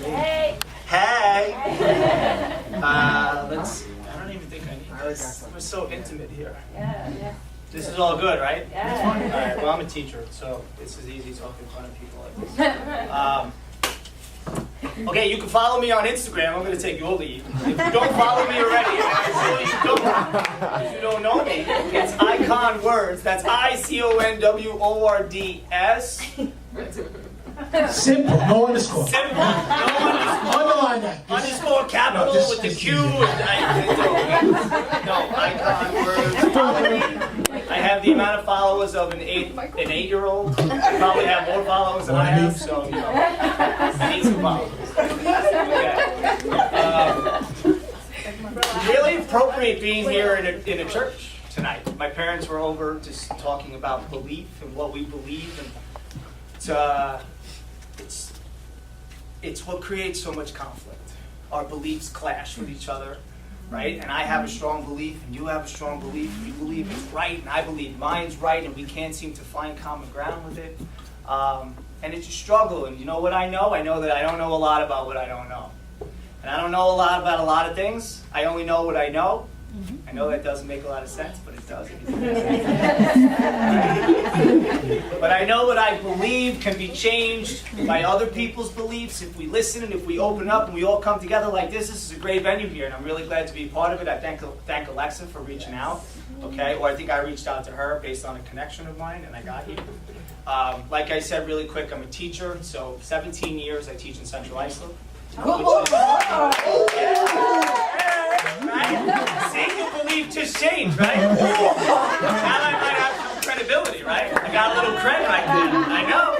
Hey. Hey. Let's see. I don't even think I need this. We're so intimate here. Yeah. This is all good, right? Yeah. All right. Well, I'm a teacher, so this is easy talking in front of people like this. Okay, you can follow me on Instagram. I'm going to take your lead. If you don't follow me already, and I'm sure you don't, if you don't know me, it's Iconwords. That's ICONWORDS. Simple, no underscore. Simple. No Underline that. underscore capital with the Q. No, Iconwords. I have the amount of followers of an 8-year-old. I probably have more followers than I have, so you know, I need some followers. Okay. Really appropriate being here in a church tonight. My parents were over just talking about belief and what we believe, and it's what creates so much conflict. Our beliefs clash with each other. Right? And I have a strong belief, and you have a strong belief. You believe it's right, and I believe mine's right, and we can't seem to find common ground with it. And it's a struggle, and you know what I know? I know that I don't know a lot about what I don't know. And I don't know a lot about a lot of things. I only know what I know. I know that doesn't make a lot of sense, but it does. But I know what I believe can be changed by other people's beliefs if we listen and if we open up and we all come together like this. This is a great venue here, and I'm really glad to be part of it. I thank Alexa for reaching out, okay? Or I think I reached out to her based on a connection of mine, and I got here. Like I said really quick, I'm a teacher, so 17 years I teach in Central Iceland. Right? See, your belief just changed, right? Now I might have some credibility, right? I got a little cred right there. I know.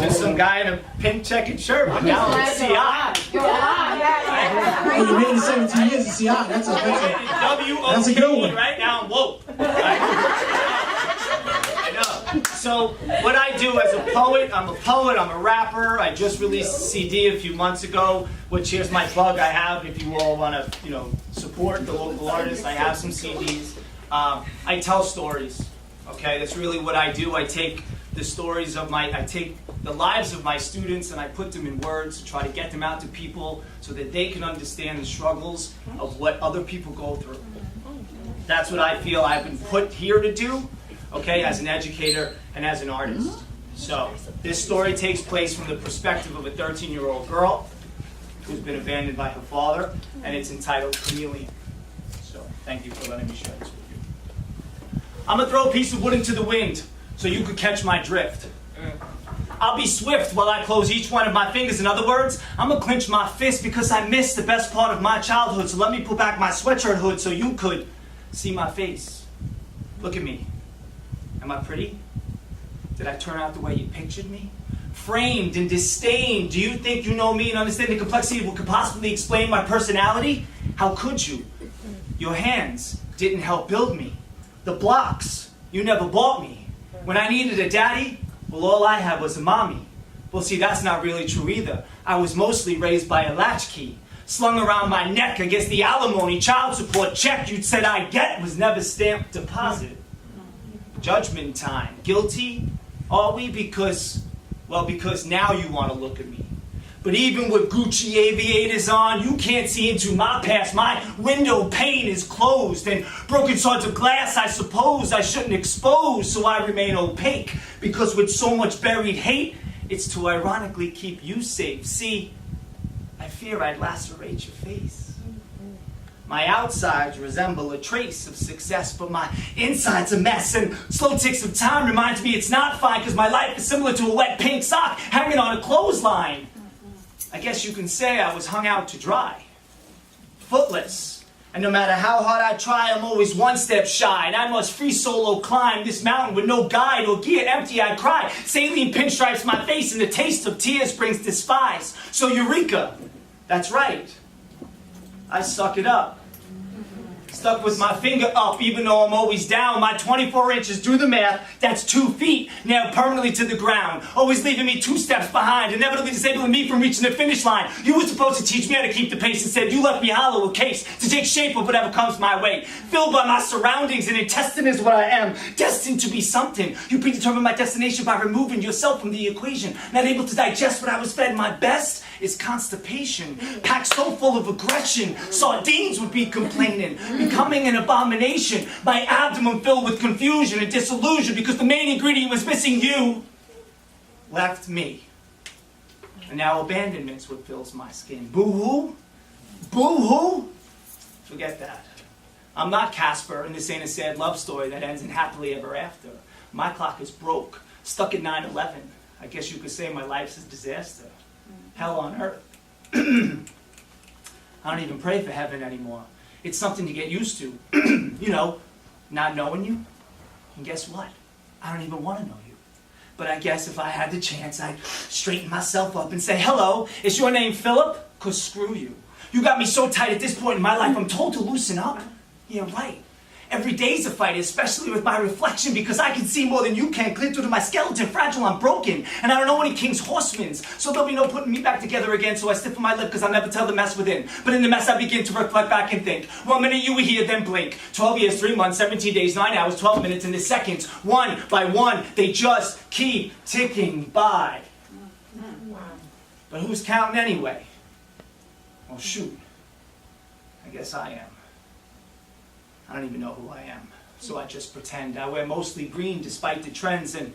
Just some guy in a pink checkered shirt, but now I'm CI. Well, you made it 17 years in CI. That's a good one. Right now I'm woke. Right? I know. So what I do as a poet, I'm a rapper. I just released a CD a few months ago, which here's my plug I have if you all want to, support the local artists. I have some CDs. I tell stories. Okay, that's really what I do. I take the stories of I take the lives of my students and I put them in words to try to get them out to people so that they can understand the struggles of what other people go through. That's what I feel I've been put here to do, okay, as an educator and as an artist. So this story takes place from the perspective of a 13-year-old girl who's been abandoned by her father, and it's entitled Chameleon. So thank you for letting me share this with you. I'm going to throw a piece of wood into the wind so you could catch my drift. I'll be swift while I close each one of my fingers. In other words, I'm going to clench my fist because I missed the best part of my childhood. So let me pull back my sweatshirt hood so you could see my face. Look at me. Am I pretty? Did I turn out the way you pictured me? Framed and disdained. Do you think you know me and understand the complexity of what could possibly explain my personality? How could you? Your hands didn't help build me. The blocks, you never bought me. When I needed a daddy, well, all I had was a mommy. Well, see, that's not really true either. I was mostly raised by a latchkey, slung around my neck against the alimony child support check you'd said I'd get was never stamped deposit. Judgment time. Guilty? Are we? Because now you want to look at me. But even with Gucci aviators on, you can't see into my past. My window pane is closed, and broken shards of glass I suppose I shouldn't expose, so I remain opaque. Because with so much buried hate, it's to ironically keep you safe. See, I fear I'd lacerate your face. My outsides resemble a trace of success, but my inside's a mess, and slow ticks of time reminds me it's not fine, because my life is similar to a wet pink sock hanging on a clothesline. I guess you can say I was hung out to dry, footless, and no matter how hard I try, I'm always one step shy, and I must free solo climb this mountain with no guide or gear. Empty I cry, saline pinstripes my face, and the taste of tears brings despise. So Eureka, that's right, I suck it up. Stuck with my finger up, even though I'm always down. My 24 inches, do the math, that's 2 feet, nailed permanently to the ground. Always leaving me 2 steps behind, inevitably disabling me from reaching the finish line. You were supposed to teach me how to keep the pace. Instead, you left me hollow, a case to take shape of whatever comes my way. Filled by my surroundings, and intestine is what I am. Destined to be something. You predetermined my destination by removing yourself from the equation. Not able to digest what I was fed. My best is constipation, packed so full of aggression, sardines would be complaining, becoming an abomination, my abdomen filled with confusion and disillusion because the main ingredient was missing. You left me. And now abandonment's what fills my skin. Boo-hoo? Boo-hoo? Forget that. I'm not Casper, and this ain't a sad love story that ends in happily ever after. My clock is broke, stuck at 9/11. I guess you could say my life's a disaster. Hell on earth. I don't even pray for heaven anymore. It's something to get used to. You know, not knowing you. And guess what? I don't even want to know you. But I guess if I had the chance, I'd straighten myself up and say, hello, is your name Philip? 'Cause screw you. You got me so tight at this point in my life, I'm told to loosen up. Yeah, right. Every day's a fight, especially with my reflection, because I can see more than you can, clear through to my skeleton, fragile, I'm broken, and I don't know any king's horsemans, so there'll be no putting me back together again, so I stiffen my lip, because I'll never tell the mess within. But in the mess, I begin to reflect back and think. 1 minute you were here, then blink. 12 years, 3 months, 17 days, 9 hours, 12 minutes, and the seconds, one by one, they just keep ticking by. But who's counting anyway? Well, shoot. I guess I am. I don't even know who I am, so I just pretend. I wear mostly green despite the trends, and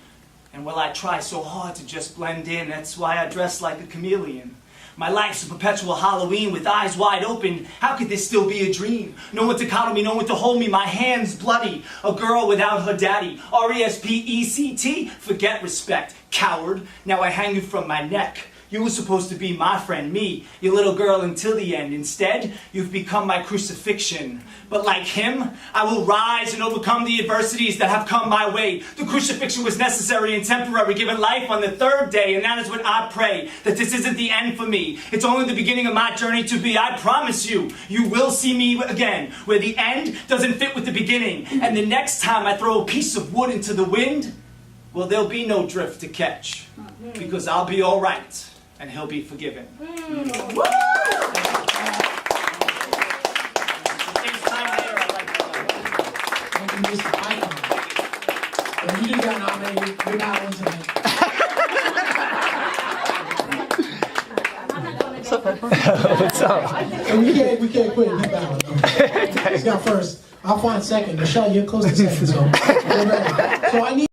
well, I try so hard to just blend in. That's why I dress like a chameleon. My life's a perpetual Halloween with eyes wide open. How could this still be a dream? No one to coddle me, no one to hold me, my hands bloody. A girl without her daddy. R-E-S-P-E-C-T, forget respect, coward. Now I hang you from my neck. You were supposed to be my friend, me, your little girl until the end. Instead, you've become my crucifixion. But like him, I will rise and overcome the adversities that have come my way. The crucifixion was necessary and temporary, given life on the third day, and that is what I pray, that this isn't the end for me. It's only the beginning of my journey to be. I promise you, you will see me again, where the end doesn't fit with the beginning. And the next time I throw a piece of wood into the wind, well, there'll be no drift to catch, because I'll be all right. And he'll be forgiven. When you just got nominated, you're not on tonight. What's up? And we can't quit. Keep that one. Let's go first. I'll find second. Michelle, you're close to second, so we're ready. So I need.